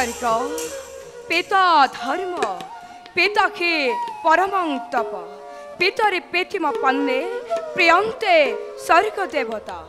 तरिका पिता धर्म पिता के परमं तप पिता रे पेटिमा पन्ने प्रियंते स्वर्ग देवता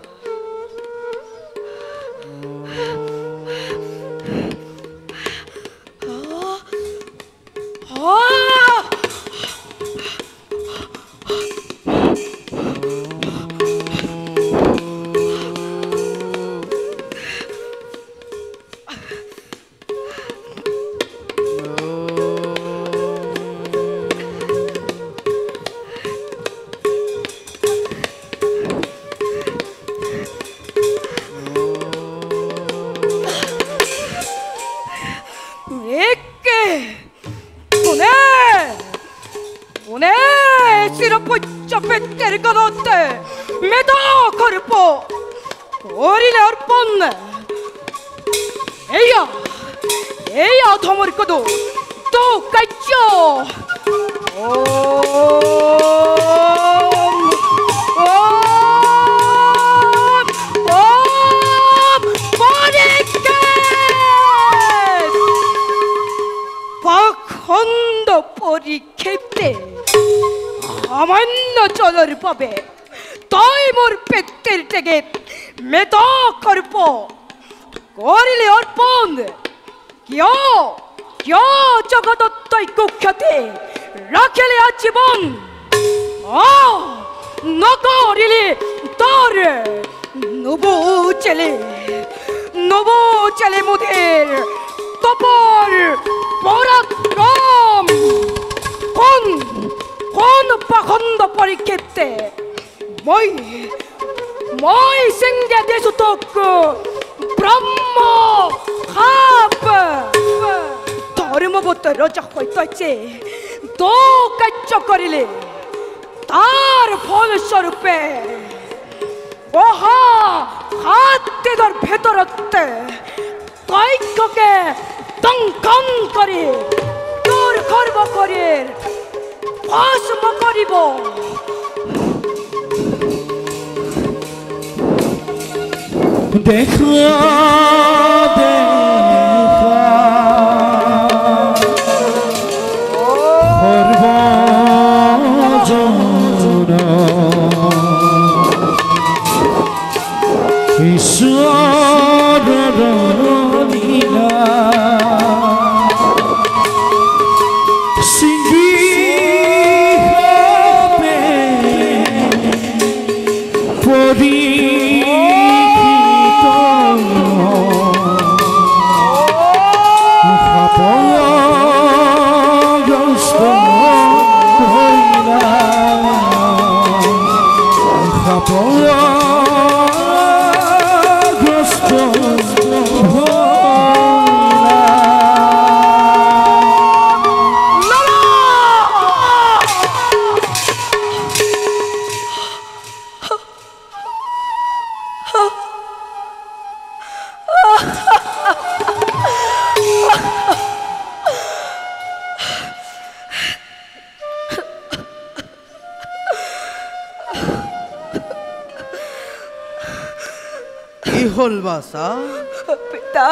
पिता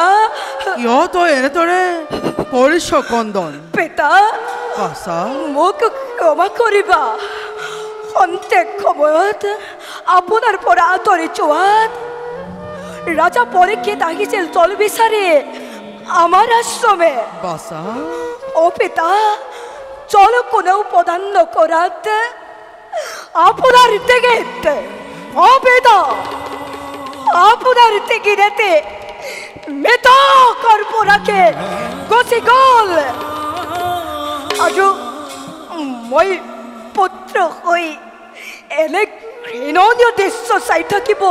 यो तो एने तोरे परिश कंदन पिता बासा মোক ক্ষমা করিবা অন্তেক সময়ত আপনার পর আতরে চোয়াত রাজা পরীক্ষিত আহিছিল জল বিচারে আমার আশ্রমে বাসা ও পিতা জল কোনেও প্রদান নকরাত আপনার থেকে ও পিতা আপনার থেকে রেতে মেতা করব রাখে গছি গল আজ মই পুত্র হই এনে ঘৃণনীয় দৃশ্য চাই থাকিব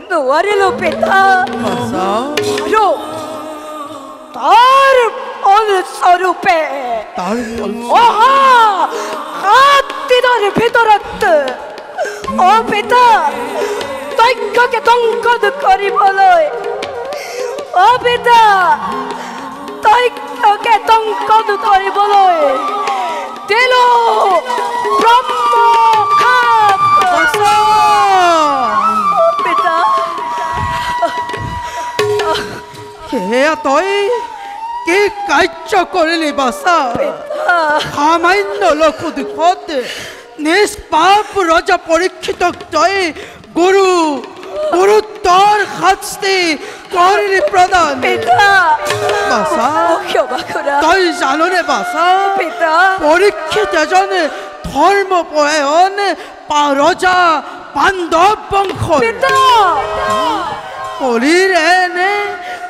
নোৱাৰিলো পিতা আৰু তাৰ ফলস্বৰূপে অহা 7 দিনৰ ভিতৰত ও পিতা দক্ষকে দংকন কৰিবলৈ ও পিতা দক্ষকে দংকন কৰিবলৈ দিলো ব্ৰহ্মখাপ হে তই কাৰ্য কৰিলি বাছা পিতা সামান্য লোক দুখত নিষ্পাপ ৰজা পৰীক্ষিতক তই গুৰুত্বৰ শাস্তি কৰিলি প্ৰদান পিতা বাছা ক্ষমা কৰা তই জাননে বাছা পিতা পৰীক্ষিত এজন ধৰ্মপৰায়ণ ৰজা পাণ্ডৱ বংশৰ পিতা কলিৰ এনে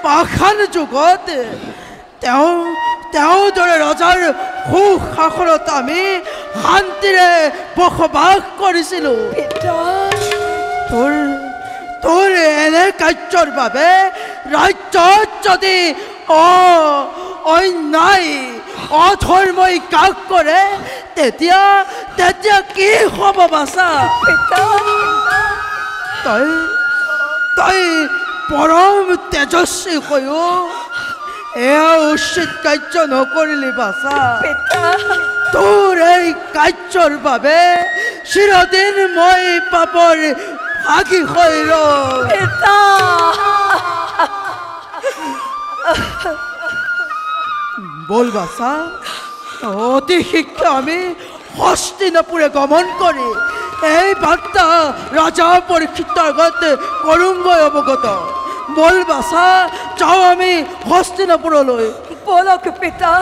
পাষাণ যুগত তেওঁৰ দৰে ৰজাৰ সুশাসনত আমি শান্তিৰে বসবাস কৰিছিলোঁ পিতা তোৰ এনে কাৰ্যৰ বাবে ৰাজ্যত যদি অন্যায় অধৰ্মই কাক কৰে তেতিয়া কি হ'ব বাছা পিতা তই পৰম তেজস্বী হৈও এয়া উচিত কাৰ্য নকৰিলি বাছা পিতা তোৰ এই কাৰ্যৰ বাবে চিৰদিন মই পাপৰ ভাগি হৈ ৰম পিতা বল বাছা অতি শীঘ্ৰ আমি হস্তিনাপুৰে গমন কৰি এই বাৰ্তা ৰজা পৰীক্ষিতৰ আগত কৰোঁগৈ অৱগত বল বাছা যাওঁ আমি হস্তিনাপুৰলৈ বলক পিতা